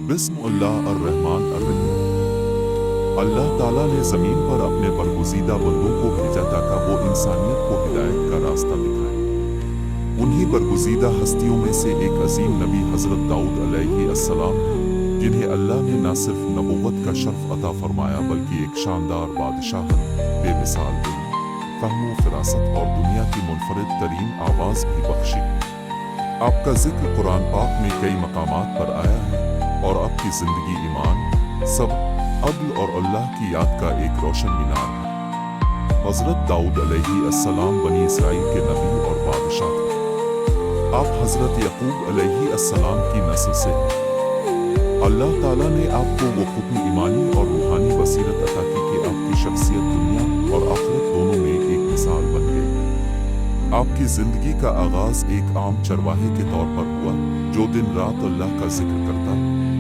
بسم اللہ الرحمن الرحیم۔ اللہ تعالیٰ نے زمین پر اپنے برگزیدہ بندوں کو بھیجا تاکہ وہ انسانیت کو ہدایت کا راستہ دکھائیں۔ انہی برگزیدہ ہستیوں میں سے ایک عظیم نبی حضرت داؤد علیہ السلام ہیں، جنہیں اللہ نے نہ صرف نبوت کا شرف عطا فرمایا بلکہ ایک شاندار بادشاہت، بے مثال دل، فہم و فراست اور دنیا کی منفرد ترین آواز بھی بخشی۔ آپ کا ذکر قرآن پاک میں کئی مقامات پر آیا ہے اور آپ کی زندگی ایمان، صبر، عدل اور اللہ کی یاد کا ایک روشن مینار ہے۔ حضرت داؤد علیہ السلام بنی اسرائیل کے نبی اور بادشاہ تھے۔ آپ حضرت یعقوب علیہ السلام کی نسل سے ہیں۔ اللہ تعالیٰ نے آپ کو وہ ختم ایمانی اور روحانی بصیرت عطا کی کہ آپ کی شخصیت دنیا اور آخرت دونوں میں ایک مثال بن گئی۔ آپ کی زندگی کا آغاز ایک عام چرواہے کے طور پر ہوا، جو دن رات اللہ کا ذکر کرتا،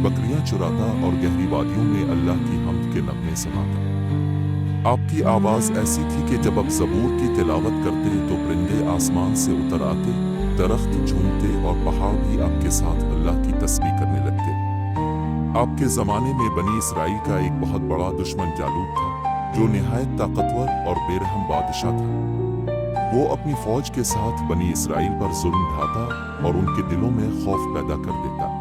بکریاں چراتا اور گہری وادیوں میں اللہ کی حمد کے نغمے سناتا۔ آپ کی آواز ایسی تھی کہ جب آپ زبور کی تلاوت کرتے تو پرندے آسمان سے اتر آتے، درخت جھومتے اور پہاڑ بھی آپ کے ساتھ اللہ کی تسبیح کرنے لگتے۔ آپ کے زمانے میں بنی اسرائیل کا ایک بہت بڑا دشمن جالوت تھا، جو نہایت طاقتور اور بے رحم بادشاہ تھا۔ وہ اپنی فوج کے ساتھ بنی اسرائیل پر ظلم ڈھاتا اور ان کے دلوں میں خوف پیدا کر دیتا۔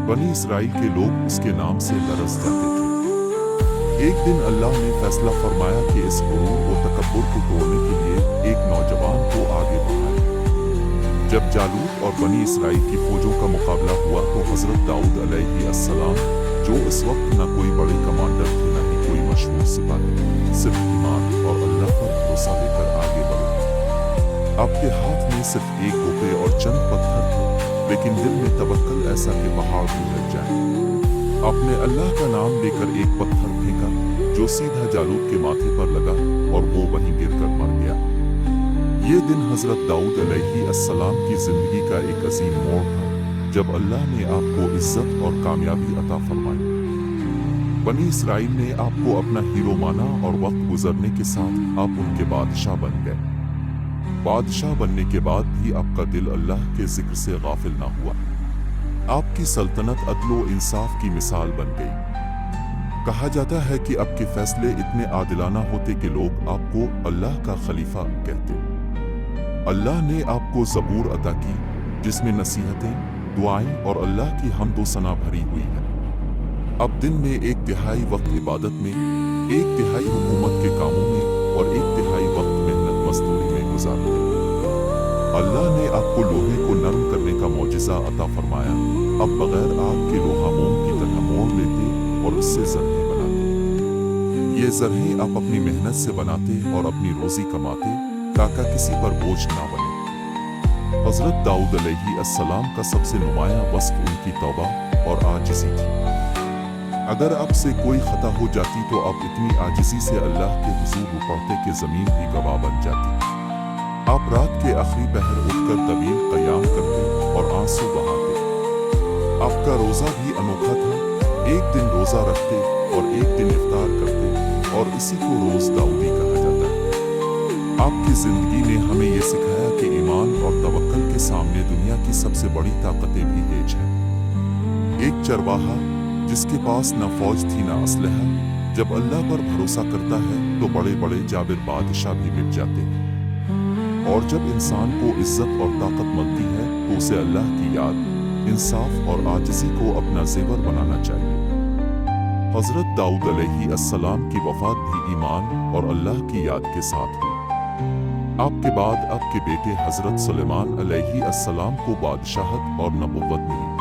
بنی اسرائیل کے لوگ اس کے نام سے لرز جاتے تھے۔ ایک دن اللہ نے فیصلہ فرمایا کہ اس غرور و تکبر کو توڑنے کے لیے ایک نوجوان کو آگے بڑھائے۔ جب جالوت اور بنی اسرائیل کی فوجوں کا مقابلہ ہوا تو حضرت داؤد علیہ السلام، جو اس وقت نہ کوئی بڑے کمانڈر تھے نہ ہی کوئی مشہور سپاہی، صرف ایمان اور اللہ پر بھروسہ لے کر آگے بڑھے۔ آپ کے ہاتھ میں صرف ایک کوپے اور چند پتھر تھے، لیکن دل میں توکل ایسا کہ پہاڑ بھی ہل جائے۔ آپ نے اللہ کا نام لے کر ایک پتھر پھینکا، جو سیدھا جالوت کے ماتھے پر لگا اور وہ وہیں گر کر مر گیا۔ یہ دن حضرت داؤد علیہ السلام کی زندگی کا ایک عظیم موڑ تھا، جب اللہ نے آپ کو عزت اور کامیابی عطا فرمائی۔ بنی اسرائیل نے آپ کو اپنا ہیرو مانا اور وقت گزرنے کے ساتھ آپ ان کے بادشاہ بن گئے۔ بادشاہ بننے کے بعد بھی آپ کا دل اللہ کے ذکر سے غافل نہ ہوا۔ آپ کی سلطنت عدل و انصاف کی مثال بن گئی۔ کہا جاتا ہے کہ آپ کے فیصلے اتنے عادلانہ ہوتے کہ لوگ آپ کو اللہ کا خلیفہ کہتے۔ اللہ نے آپ کو زبور عطا کی، جس میں نصیحتیں، دعائیں اور اللہ کی حمد و ثنا بھری ہوئی ہے۔ اب دن میں ایک تہائی وقت عبادت میں، ایک تہائی حکومت کے کاموں میں اور ایک تہائی وقت محنت مزدوری میں گزارتے۔ اللہ نے آپ کو لوہے کو نرم کرنے کا معجزہ عطا فرمایا۔ اب بغیر آگ کے لوہا موم کی طرح موڑ لیتے اور اس سے زرہیں بناتے۔ یہ زرہیں آپ اپنی محنت سے بناتے اور اپنی روزی کماتے تاکہ کسی پر بوجھ نہ بنے۔ حضرت داؤد علیہ السلام کا سب سے نمایاں وصف ان کی توبہ اور عاجزی تھی۔ اگر آپ سے کوئی خطا ہو جاتی تو آپ اتنی عاجزی سے اللہ کے حضور رو پڑتے کہ زمین بھی گواہ بن جاتی۔ آپ رات کے آخری پہر اٹھ کر طویل قیام کرتے اور آنسو بہاتے۔ آپ کا روزہ بھی انوکھا تھا، ایک دن روزہ رکھتے اور ایک دن افطار کرتے اور اسی کو روز داؤدی کہا جاتا ہے۔ آپ کی زندگی نے ہمیں یہ سکھایا کہ ایمان اور توکل کے سامنے دنیا کی سب سے بڑی طاقتیں بھی ہیج ہیں۔ ایک چرواہا جس کے پاس نہ فوج تھی نہ اسلحہ، جب اللہ پر بھروسہ کرتا ہے تو بڑے بڑے جابر بادشاہ بھی مٹ جاتے ہیں۔ اور جب انسان کو عزت اور طاقت ملتی ہے تو اسے اللہ کی یاد، انصاف اور عاجزی کو اپنا زیور بنانا چاہیے۔ حضرت داؤد علیہ السلام کی وفات بھی ایمان اور اللہ کی یاد کے ساتھ ہوئی۔ آپ کے بعد آپ کے بیٹے حضرت سلیمان علیہ السلام کو بادشاہت اور نبوت ملی۔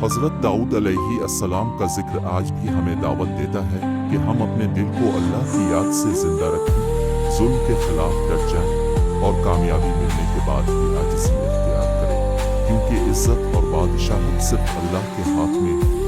حضرت داؤد علیہ السلام کا ذکر آج بھی ہمیں دعوت دیتا ہے کہ ہم اپنے دل کو اللہ کی یاد سے زندہ رکھیں، ظلم کے خلاف ڈٹ جائیں اور کامیابی ملنے کے بعد بھی عاجزی اختیار کریں، کیونکہ عزت اور بادشاہت صرف اللہ کے ہاتھ میں